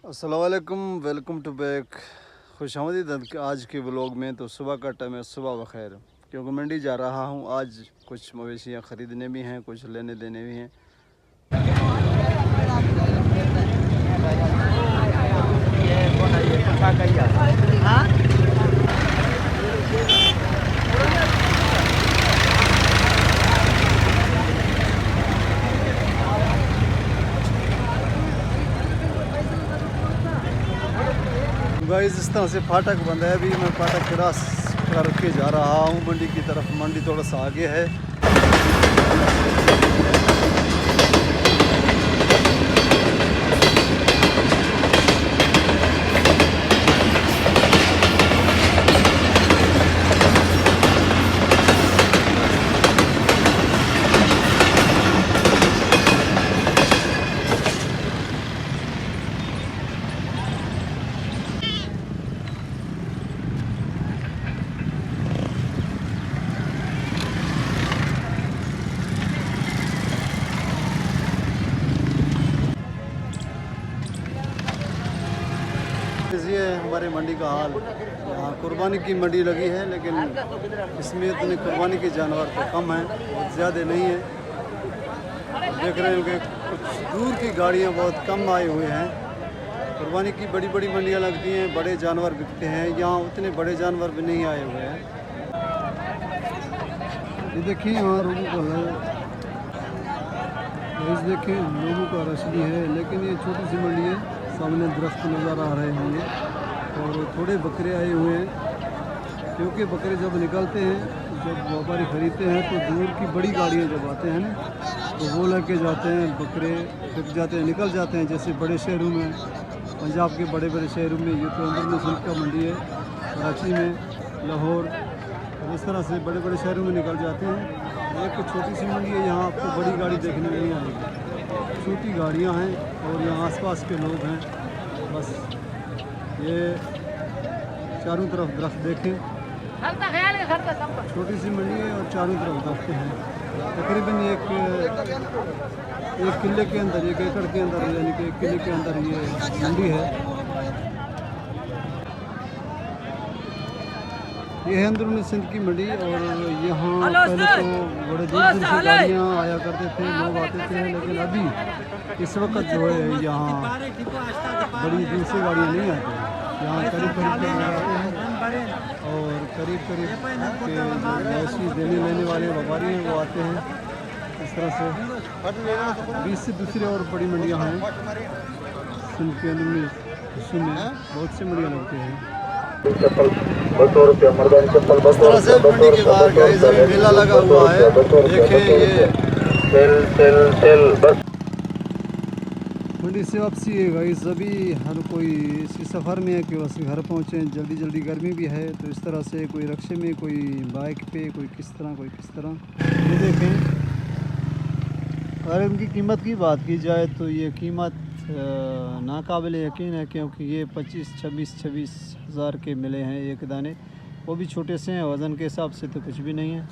अस्सलामुअलैकुम, welcome to back. खुशामदीद आज के व्लॉग में। तो सुबह का टाइम है, सुबह बखैर, क्योंकि मंडी जा रहा हूँ। आज कुछ मवेशियाँ ख़रीदने भी हैं, कुछ लेने देने भी हैं। गाइस इस तरह से फाटक बंद है। अभी मैं फाटक क्रॉस करके जा रहा हूँ मंडी की तरफ। मंडी थोड़ा सा आगे है। ये हमारे मंडी का हाल। यहाँ कुर्बानी की मंडी लगी है, लेकिन इसमें इतने कुर्बानी के जानवर तो कम हैं, बहुत ज़्यादा नहीं है। देख रहे हैं कि कुछ दूर की गाड़ियाँ बहुत कम आए हुए हैं। कुर्बानी की बड़ी बड़ी मंडियाँ लगती हैं, बड़े जानवर बिकते हैं। यहाँ उतने बड़े जानवर भी नहीं आए हुए हैं। ये देखिए यहाँ लोगों का देखिए लोगों का रश भी है, लेकिन ये छोटी सी मंडी है। सामने दरख्त नज़र आ रहे होंगे और थोड़े बकरे आए हुए हैं, क्योंकि बकरे जब निकलते हैं, जब व्यापारी ख़रीदते हैं तो दूर की बड़ी गाड़ियाँ जब आते हैं ना, तो वो लेके जाते हैं। बकरे बिक जाते हैं, निकल जाते हैं। जैसे बड़े शहरों में, पंजाब के बड़े बड़े शहरों में, ये तो अंदर में सिल्क का मंडी है, कराची में, लाहौर, और इस तरह से बड़े बड़े शहरों में निकल जाते हैं। एक छोटी सी मंडी है, यहाँ आपको बड़ी गाड़ी देखने में नहीं आएगी। छोटी गाड़ियाँ हैं और यहाँ आसपास के लोग हैं। बस ये चारों तरफ दरख्त देखें, छोटी सी मंडी है और चारों तरफ दरख्त हैं। तकरीबन एक किले के अंदर, 1 एकड़ के अंदर, यानी कि 1 किले के अंदर ये मंडी है। ये है अंदरूनी सिंध की मंडी। और यहाँ पहले तो बड़े दूर दूर से गाड़ियाँ आया करते थे, लोग आते थे, लेकिन अभी इस वक्त जो है यहाँ बड़ी दूर से गाड़ियाँ नहीं आती हैं। यहाँ करीब करीब के लोग आते हैं और करीब करीब के जो मवेशी देने लेने वाले व्यापारी हैं वो आते हैं। इस तरह से 20 से दूसरी और बड़ी मंडियाँ हैं सिंध के अंदरूनी हिस्से में। बहुत सी मंडियाँ लगती हैं। इस तरह से मंडी के बाहर गाइस अभी मेला लगा हुआ है। देखें ये मंडी से वापसी है गाइस। अभी हर कोई इसी सफ़र में है कि बस घर पहुँचे, जल्दी जल्दी। गर्मी भी है, तो इस तरह से कोई रिक्शे में, कोई बाइक पे, कोई किस तरह, कोई किस तरह। ये देखें, अगर इनकी कीमत की बात की जाए तो ये कीमत नाकाबिल यकीन है, क्योंकि ये 26 हज़ार के मिले हैं एक दाने। वो भी छोटे से हैं, वज़न के हिसाब से तो कुछ भी नहीं है।